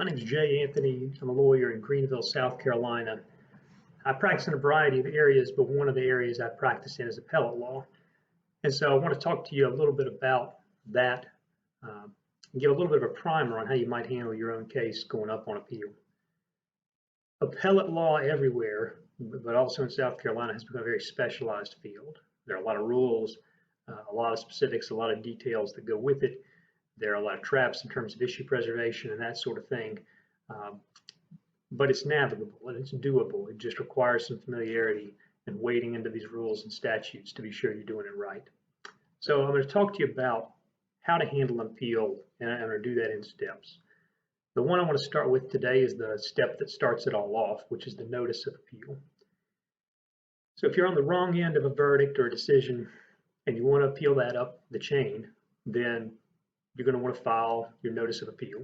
My name is Jay Anthony. I'm a lawyer in Greenville, South Carolina. I practice in a variety of areas, but one of the areas I practice in is appellate law. And so I want to talk to you a little bit about that and give a little bit of a primer on how you might handle your own case going up on appeal. Appellate law everywhere, but also in South Carolina, has become a very specialized field. There are a lot of rules, a lot of specifics, a lot of details that go with it. There are a lot of traps in terms of issue preservation and that sort of thing, but it's navigable and it's doable. It just requires some familiarity and wading into these rules and statutes to be sure you're doing it right. So I'm going to talk to you about how to handle an appeal, and I'm going to do that in steps. The one I want to start with today is the step that starts it all off, which is the notice of appeal. So if you're on the wrong end of a verdict or a decision and you want to appeal that up the chain, then you're going to want to file your notice of appeal.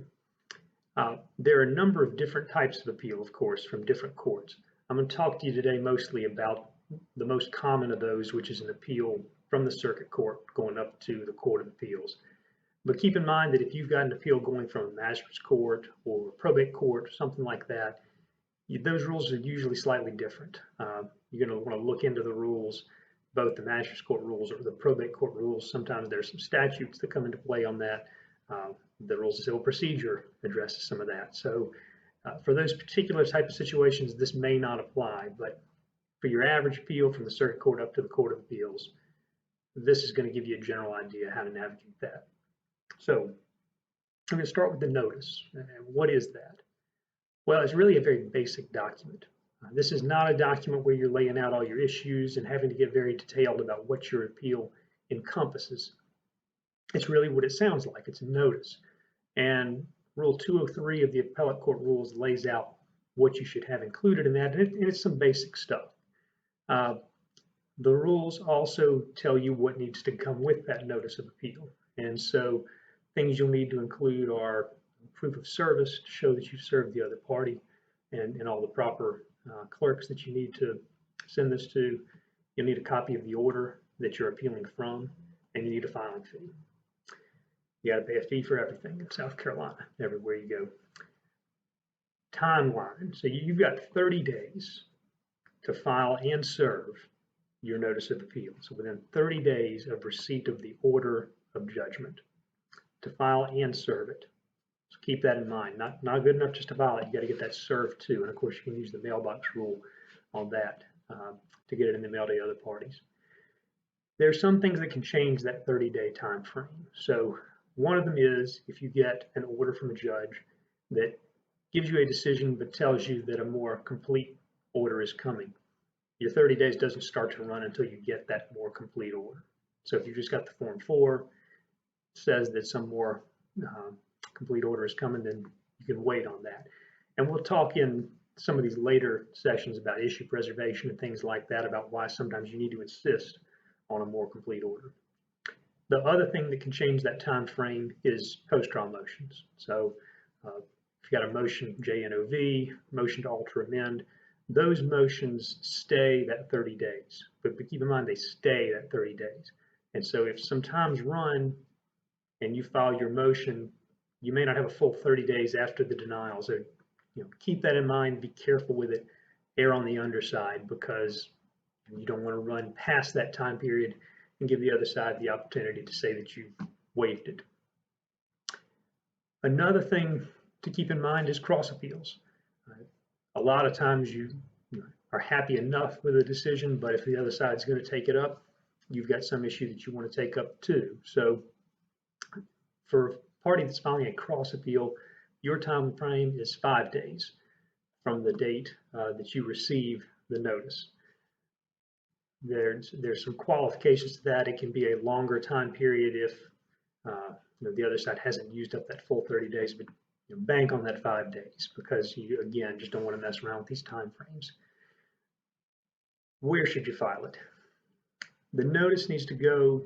There are a number of different types of appeal, of course, from different courts. I'm going to talk to you today mostly about the most common of those, which is an appeal from the circuit court going up to the Court of Appeals. But keep in mind that if you've got an appeal going from a magistrate's court or a probate court or something like that, those rules are usually slightly different. You're going to want to look into the rules, both the magistrate's court rules or the probate court rules. Sometimes there's some statutes that come into play on that. The rules of civil procedure addresses some of that. So for those particular type of situations, this may not apply, but for your average appeal from the circuit court up to the Court of Appeals, this is going to give you a general idea how to navigate that. So I'm going to start with the notice. And what is that? Well, it's really a very basic document. This is not a document where you're laying out all your issues and having to get very detailed about what your appeal encompasses. It's really what it sounds like. It's a notice. And Rule 203 of the Appellate Court Rules lays out what you should have included in that, and it's some basic stuff. The rules also tell you what needs to come with that notice of appeal. And so things you'll need to include are proof of service to show that you've served the other party and all the proper clerks that you need to send this to. You'll need a copy of the order that you're appealing from, and you need a filing fee. You got to pay a fee for everything in South Carolina, everywhere you go. Timeline. So you've got 30 days to file and serve your notice of appeal. So within 30 days of receipt of the order of judgment, to file and serve it. So keep that in mind. Not good enough just to file it. You got to get that served too. And of course, you can use the mailbox rule on that to get it in the mail to other parties. There's some things that can change that 30-day time frame. So one of them is if you get an order from a judge that gives you a decision but tells you that a more complete order is coming. Your 30 days doesn't start to run until you get that more complete order. So if you just got the Form 4, says that some more complete order is coming, then you can wait on that. And we'll talk in some of these later sessions about issue preservation and things like that, about why sometimes you need to insist on a more complete order. The other thing that can change that time frame is post-trial motions. So if you got a motion, JNOV, motion to alter amend, those motions stay that 30 days. But keep in mind, they stay that 30 days. And so if some time's run and you file your motion, you may not have a full 30 days after the denial. So keep that in mind, be careful with it, err on the underside, because you don't want to run past that time period and give the other side the opportunity to say that you waived it. Another thing to keep in mind is cross appeals. A lot of times you are happy enough with a decision, but if the other side is going to take it up, you've got some issue that you want to take up too. So for a party that's filing a cross appeal, your time frame is 5 days from the date that you receive the notice. There's some qualifications to that. It can be a longer time period if the other side hasn't used up that full 30 days, but bank on that 5 days, because you, again, just don't want to mess around with these time frames. Where should you file it? The notice needs to go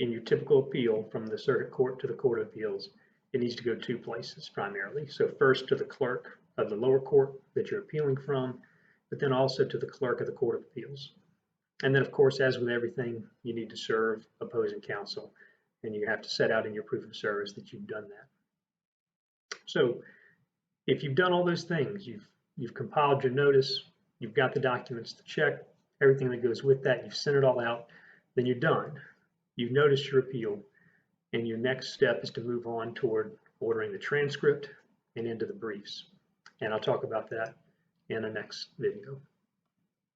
in your typical appeal from the circuit court to the Court of Appeals. It needs to go 2 places primarily. So first to the clerk of the lower court that you're appealing from, but then also to the clerk of the Court of Appeals. And then, of course, as with everything, you need to serve opposing counsel, and you have to set out in your proof of service that you've done that. So If you've done all those things, you've compiled your notice, you've got the documents to check, everything that goes with that, you've sent it all out, then you're done. You've noticed your appeal, and your next step is to move on toward ordering the transcript and into the briefs. And I'll talk about that in the next video.